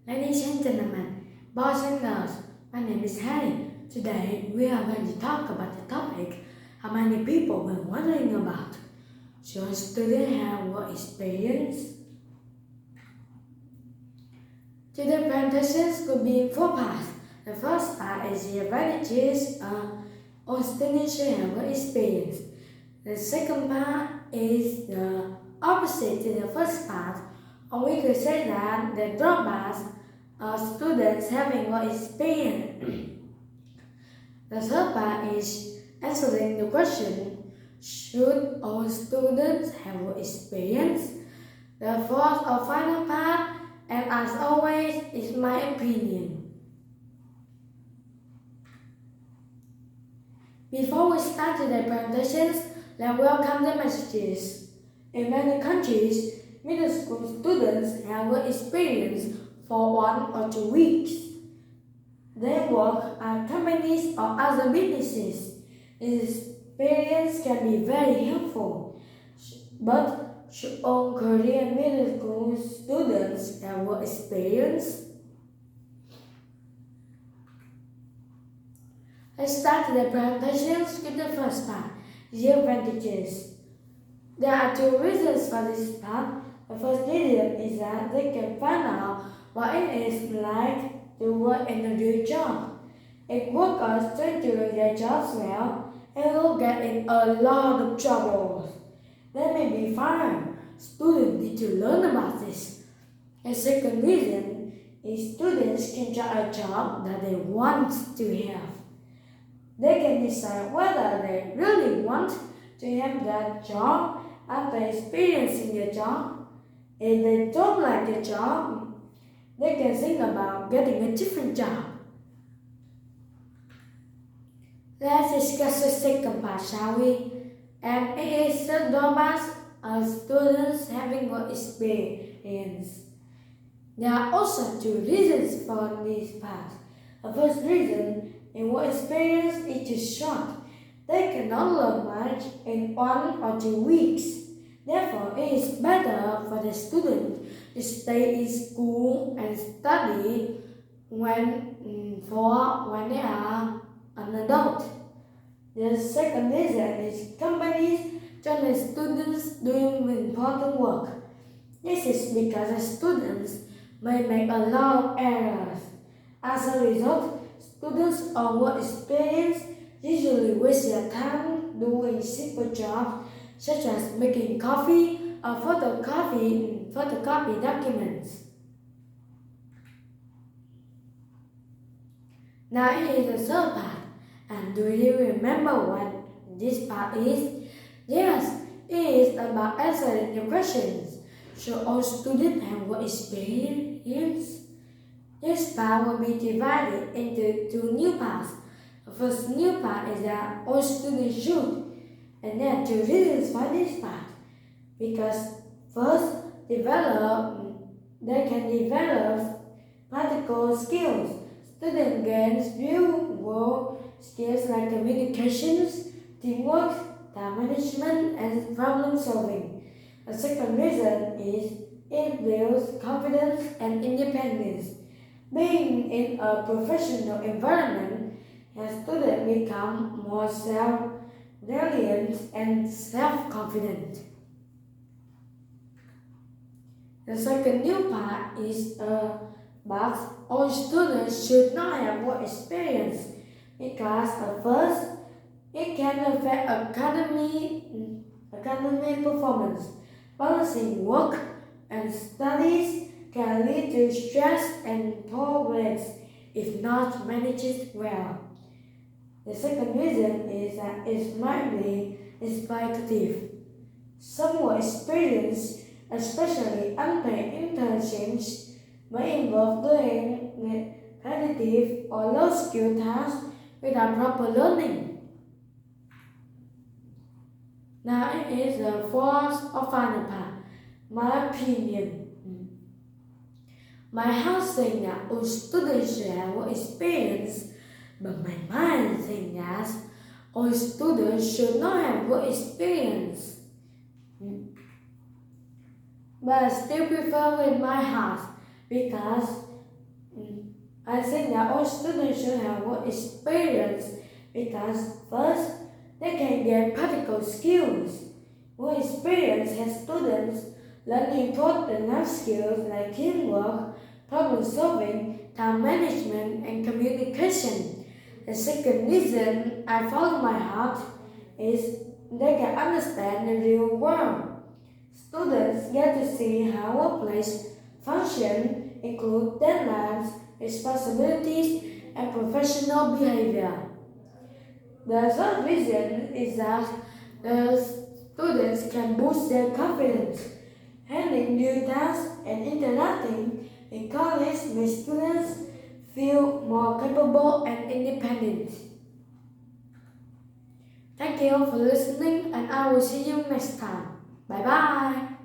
Ladies and gentlemen, boys and girls, my name is Harry. Today we are going to talk about the topic how many people were wondering about. Should a student have work experience? Today presentations could be in four parts. The first part is the advantages of students should have work experience. The second part is the opposite to the first part, or we could say that the drawbacks of students having work experience. The third part is answering the question, should all students have work experience? The fourth or final part, and as always, is my opinion. Before we start today's presentations, let's welcome the messages. In many countries, middle school students have work experience for 1 or 2 weeks. They work at companies or other businesses. This experience can be very helpful. But should all Korean middle school students have work experience? Let's start the presentations with the first part, the advantages. There are two reasons for this part. The first reason is that they can find out what it is like to work in a real job. If workers don't do their jobs well, they will get in a lot of trouble. They may be fired. Students need to learn about this. The second reason is students can try a job that they want to have. They can decide whether they really want to have that job after experiencing the job. If they don't like the job, they can think about getting a different job. Let's discuss the second part, shall we? And it is the drawbacks of students having work experience. There are also two reasons for this part. The first reason is work experience is too short. They cannot learn much in 1 or 2 weeks. Therefore, it is better for the student to stay in school and study when they are an adult. The second reason is companies join the students doing important work. This is because the students may make a lot of errors. As a result, students on work experience usually waste their time doing simple jobs such as making coffee or photocopy documents. Now it is the third part. And do you remember what this part is? Yes, it is about answering the questions. Should all students have work experience? This part will be divided into two new parts. The first new part is that all students should. And there are two reasons for this part. Because first, they can develop practical skills. Students gain real-world skills like communications, teamwork, time management, and problem solving. The second reason is it builds confidence and independence. Being in a professional environment, a student become more self-reliant and self-confident. The second new part is but all students should not have work experience because at first it can affect academic performance. Balancing work and studies can lead to stress and poor grades if not managed well. The second reason is that it might be exploitative. Some work experience, especially unpaid internships, may involve doing repetitive or low-skill tasks without proper learning. Now it is the fourth or final part, my opinion. My house saying that all students should have work experience, but my mind saying that all students should not have work experience. But I still prefer with my house because I think that all students should have work experience because first, they can get practical skills. Work experience helps students learn important life skills like teamwork, problem solving, time management, and communication. The second reason I follow my heart is they can understand the real world. Students get to see how a place functions, include deadlines, responsibilities, and professional behavior. The third reason is that the students can boost their confidence. Handling new tasks and interacting in college makes students feel more capable and independent. Thank you for listening, and I will see you next time. Bye bye.